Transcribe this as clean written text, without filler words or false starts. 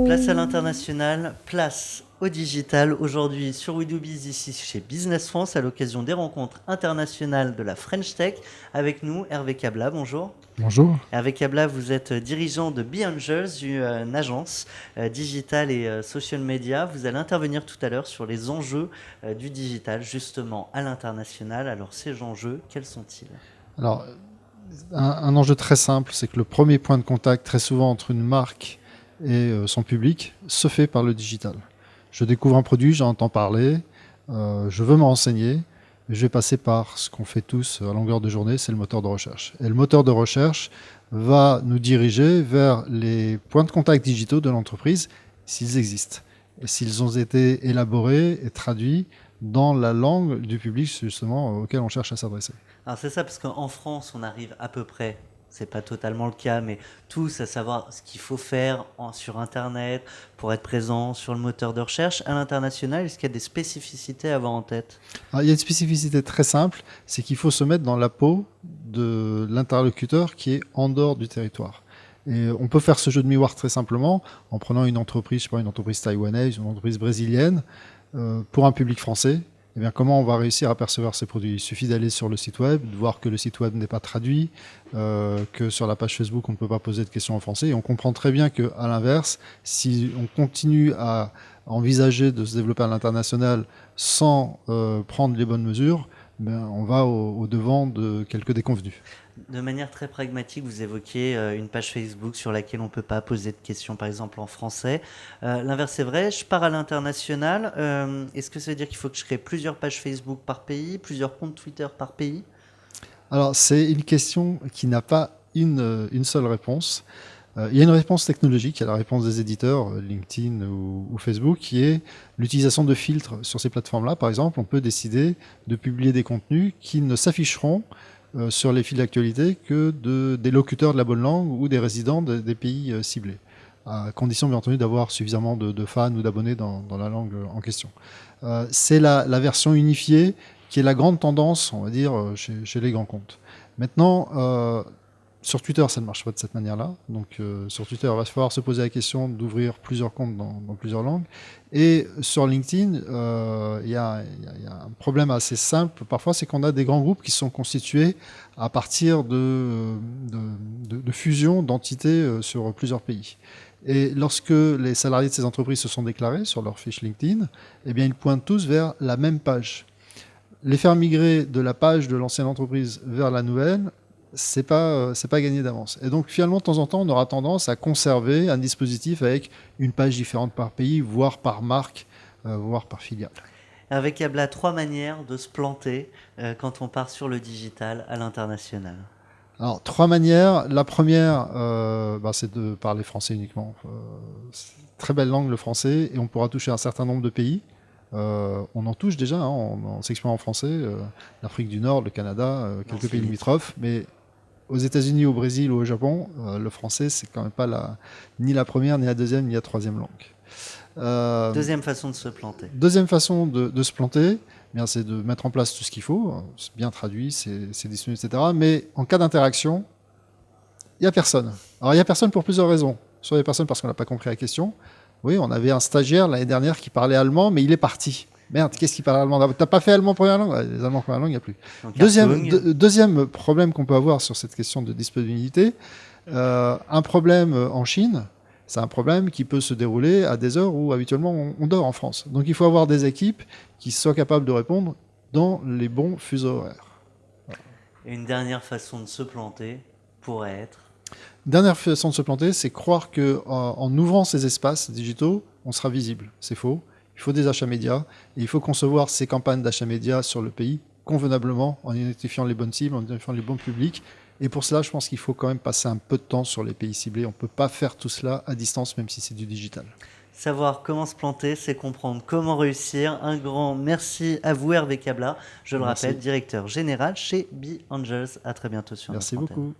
Place à l'international, place au digital. Aujourd'hui sur We Do Biz, ici chez Business France, à l'occasion des rencontres internationales de la French Tech. Avec nous, Hervé Cabla, bonjour. Bonjour. Hervé Cabla, vous êtes dirigeant de BeAngels, une agence digitale et social media. Vous allez intervenir tout à l'heure sur les enjeux du digital, justement à l'international. Alors ces enjeux, quels sont-ils ? Alors, un enjeu très simple, c'est que le premier point de contact très souvent entre une marque et son public se fait par le digital. Je découvre un produit, j'en entends parler, je veux me renseigner, je vais passer par ce qu'on fait tous à longueur de journée, c'est le moteur de recherche. Et le moteur de recherche va nous diriger vers les points de contact digitaux de l'entreprise, s'ils existent, et s'ils ont été élaborés et traduits dans la langue du public justement auquel on cherche à s'adresser. Alors c'est ça, parce qu'en France, on arrive à peu près, c'est pas totalement le cas, mais tous à savoir ce qu'il faut faire sur Internet pour être présent sur le moteur de recherche. À l'international, est-ce qu'il y a des spécificités à avoir en tête ? Alors, il y a une spécificité très simple, c'est qu'il faut se mettre dans la peau de l'interlocuteur qui est en dehors du territoire. Et on peut faire ce jeu de miroir très simplement en prenant une entreprise, je sais pas, une entreprise taïwanaise, une entreprise brésilienne, pour un public français. Eh bien, comment on va réussir à percevoir ces produits ? Il suffit d'aller sur le site web, de voir que le site web n'est pas traduit, que sur la page Facebook, on ne peut pas poser de questions en français. Et on comprend très bien qu'à l'inverse, si on continue à envisager de se développer à l'international sans prendre les bonnes mesures, ben, on va au devant de quelques déconvenus. De manière très pragmatique, vous évoquiez une page Facebook sur laquelle on ne peut pas poser de questions, par exemple en français. L'inverse est vrai, je pars à l'international. Est-ce que ça veut dire qu'il faut que je crée plusieurs pages Facebook par pays, plusieurs comptes Twitter par pays ? Alors, c'est une question qui n'a pas une seule réponse. Il y a une réponse technologique, il y a la réponse des éditeurs, LinkedIn ou Facebook, qui est l'utilisation de filtres sur ces plateformes-là. Par exemple, on peut décider de publier des contenus qui ne s'afficheront sur les fils d'actualité que des locuteurs de la bonne langue ou des résidents des pays ciblés, à condition bien entendu d'avoir suffisamment de fans ou d'abonnés dans la langue en question. C'est la version unifiée qui est la grande tendance, on va dire, chez les grands comptes. Maintenant, sur Twitter, ça ne marche pas de cette manière-là. Donc, sur Twitter, il va falloir se poser la question d'ouvrir plusieurs comptes dans plusieurs langues. Et sur LinkedIn, il y a un problème assez simple. Parfois, c'est qu'on a des grands groupes qui sont constitués à partir de fusions d'entités sur plusieurs pays. Et lorsque les salariés de ces entreprises se sont déclarés sur leur fiche LinkedIn, eh bien, ils pointent tous vers la même page. Les faire migrer de la page de l'ancienne entreprise vers la nouvelle, c'est pas gagné d'avance. Et donc finalement, de temps en temps, on aura tendance à conserver un dispositif avec une page différente par pays, voire par marque, voire par filiale. Hervé Cabla, 3 manières de se planter quand on part sur le digital à l'international. Alors, 3 manières. La première, c'est de parler français uniquement. C'est une très belle langue, le français, et on pourra toucher un certain nombre de pays. On en touche déjà, hein, on s'exprime en français, l'Afrique du Nord, le Canada, quelques pays limitrophes, mais aux États-Unis, au Brésil ou au Japon, le français, c'est quand même pas ni la première, ni la deuxième, ni la troisième langue. Deuxième façon de se planter. Deuxième façon de se planter, bien, c'est de mettre en place tout ce qu'il faut. C'est bien traduit, c'est disponible, etc. Mais en cas d'interaction, il n'y a personne. Alors, il n'y a personne pour plusieurs raisons. Soit il n'y a personne parce qu'on n'a pas compris la question. Oui, on avait un stagiaire l'année dernière qui parlait allemand, mais il est parti. Merde, qu'est-ce qu'il parle allemand ? T'as pas fait allemand première langue ? Les allemands première langue, il n'y a plus. Deuxième problème qu'on peut avoir sur cette question de disponibilité, un problème en Chine, c'est un problème qui peut se dérouler à des heures où habituellement on dort en France. Donc il faut avoir des équipes qui soient capables de répondre dans les bons fuseaux horaires. Voilà. Et une dernière façon de se planter pourrait être ? Dernière façon de se planter, c'est croire qu'en ouvrant ces espaces digitaux, on sera visible. C'est faux. Il faut des achats médias et il faut concevoir ces campagnes d'achats médias sur le pays convenablement en identifiant les bonnes cibles, en identifiant les bons publics. Et pour cela, je pense qu'il faut quand même passer un peu de temps sur les pays ciblés. On ne peut pas faire tout cela à distance, même si c'est du digital. Savoir comment se planter, c'est comprendre comment réussir. Un grand merci à vous, Hervé Cabla. Je le rappelle, directeur général chez BeAngels. À très bientôt sur notre antenne. Merci beaucoup.